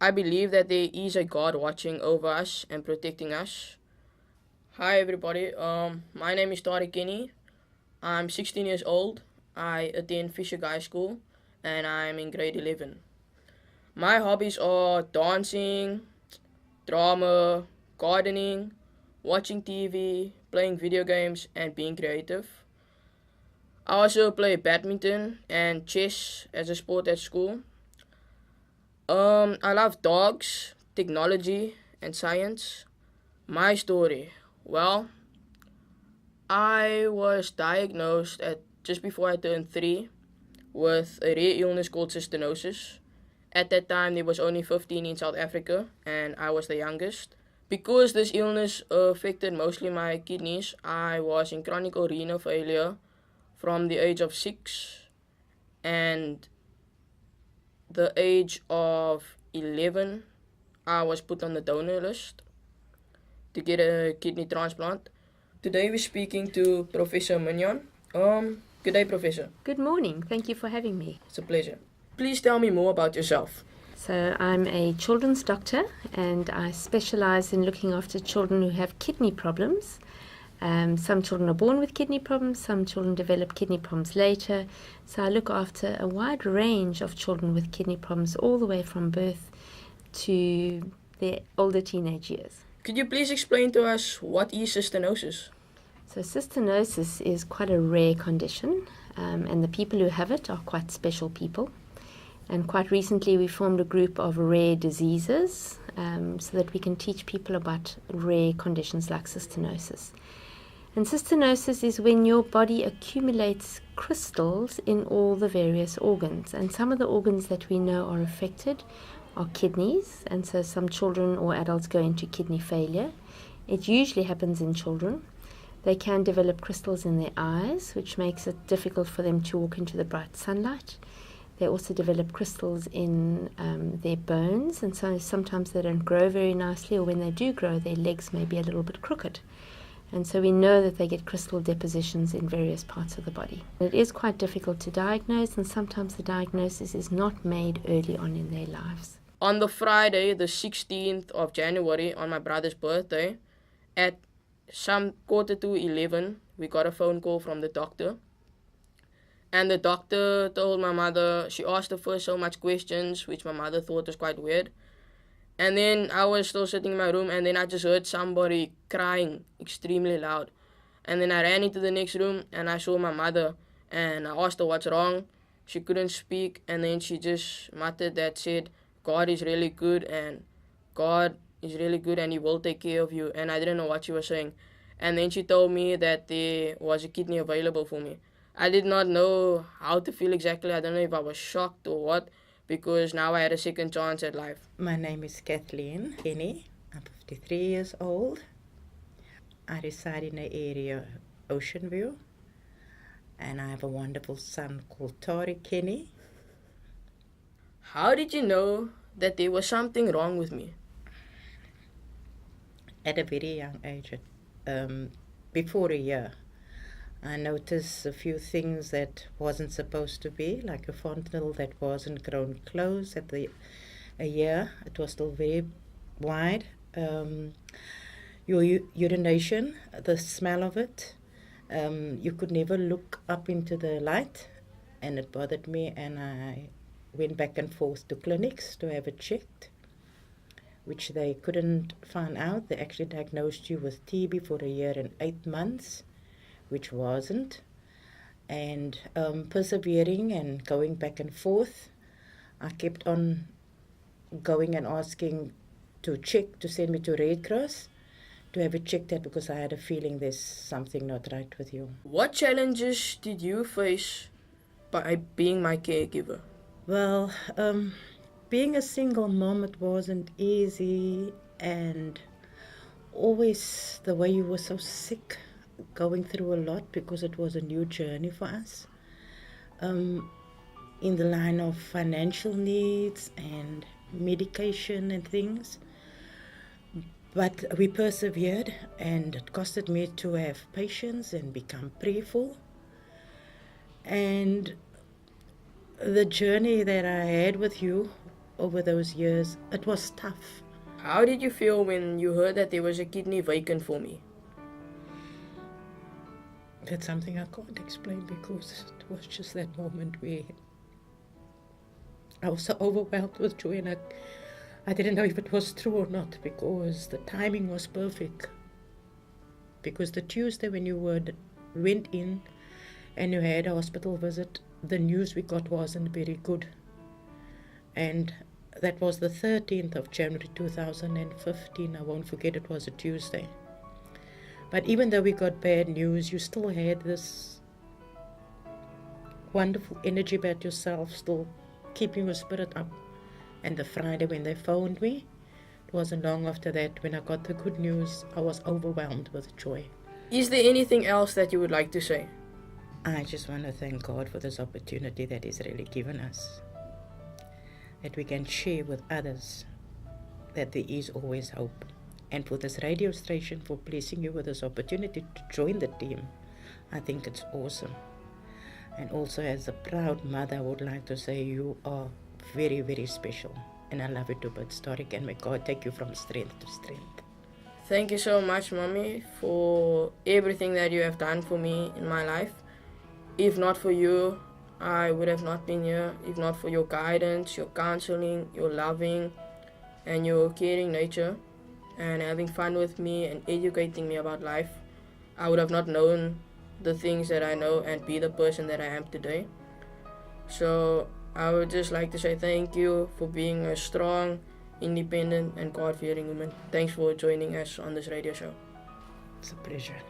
I believe that there is a God watching over us and protecting us. Hi everybody. My name is Tarique. I'm 16 years old. I attend Fisher High School and I'm in grade 11. My hobbies are dancing, drama, gardening, watching TV, playing video games, and being creative. I also play badminton and chess as a sport at school. I love dogs, technology, and science. My story. Well, I was diagnosed at just before I turned 3 with a rare illness called cystinosis. At that time, there was only 15 in South Africa, and I was the youngest. Because this illness affected mostly my kidneys, I was in chronic renal failure from the age of 6, and the age of 11, I was put on the donor list to get a kidney transplant. Today we're speaking to Professor Mignon. Good day, Professor. Good morning. Thank you for having me. It's a pleasure. Please tell me more about yourself. So I'm a children's doctor and I specialize in looking after children who have kidney problems. Some children are born with kidney problems, some children develop kidney problems later. So I look after a wide range of children with kidney problems all the way from birth to their older teenage years. Could you please explain to us what is cystinosis? So cystinosis is quite a rare condition, and the people who have it are quite special people. And quite recently we formed a group of rare diseases so that we can teach people about rare conditions like cystinosis. And cystinosis is when your body accumulates crystals in all the various organs. And some of the organs that we know are affected are kidneys, and so some children or adults go into kidney failure. It usually happens in children. They can develop crystals in their eyes, which makes it difficult for them to walk into the bright sunlight. They also develop crystals in their bones, and so sometimes they don't grow very nicely, or when they do grow, their legs may be a little bit crooked. And so we know that they get crystal depositions in various parts of the body. It is quite difficult to diagnose, and sometimes the diagnosis is not made early on in their lives. On the Friday, the 16th of January, on my brother's birthday, at some 11:15, we got a phone call from the doctor. And the doctor told my mother, she asked her first so much questions, which my mother thought was quite weird. And then I was still sitting in my room, and then I just heard somebody crying extremely loud. And then I ran into the next room, and I saw my mother, and I asked her what's wrong. She couldn't speak, and then she just muttered that said, God is really good, and God is really good, and He will take care of you. And I didn't know what she was saying. And then she told me that there was a kidney available for me. I did not know how to feel exactly. I don't know if I was shocked or what, because now I had a second chance at life. My name is Kathleen Kenny. I'm 53 years old. I reside in the area Ocean View, and I have a wonderful son called Tarique Kenny. How did you know that there was something wrong with me? At a very young age, before a year, I noticed a few things that wasn't supposed to be, like a fontanel that wasn't grown close at a year. It was still very wide. Your urination, the smell of it, you could never look up into the light, and it bothered me, and I went back and forth to clinics to have it checked, which they couldn't find out. They actually diagnosed you with TB for a year and 8 months, which wasn't. And persevering and going back and forth, I kept on going and asking to check, to send me to Red Cross, to have it checked out, because I had a feeling there's something not right with you. What challenges did you face by being my caregiver? Well, being a single mom, it wasn't easy, and always the way you were so sick, going through a lot, because it was a new journey for us, in the line of financial needs and medication and things. But we persevered, and it costed me to have patience and become prayerful. And the journey that I had with you over those years. It was tough. How did you feel when you heard that there was a kidney vacant for me? That's something I can't explain because it was just that moment where I was so overwhelmed with joy, and I didn't know if it was true or not because the timing was perfect. Because the Tuesday when you went in and you had a hospital visit, the news we got wasn't very good. And that was the 13th of January 2015. I won't forget, it was a Tuesday. But even though we got bad news, you still had this wonderful energy about yourself, still keeping your spirit up. And the Friday when they phoned me, it wasn't long after that when I got the good news, I was overwhelmed with joy. Is there anything else that you would like to say? I just want to thank God for this opportunity that He's really given us, that we can share with others that there is always hope. And for this radio station for blessing you with this opportunity to join the team, I think it's awesome. And also as a proud mother, I would like to say you are very, very special. And I love you too, but Tarique, and may God take you from strength to strength. Thank you so much, Mommy, for everything that you have done for me in my life. If not for you, I would have not been here. If not for your guidance, your counseling, your loving, and your caring nature, and having fun with me and educating me about life, I would have not known the things that I know and be the person that I am today. So I would just like to say thank you for being a strong, independent, and God-fearing woman. Thanks for joining us on this radio show. It's a pleasure.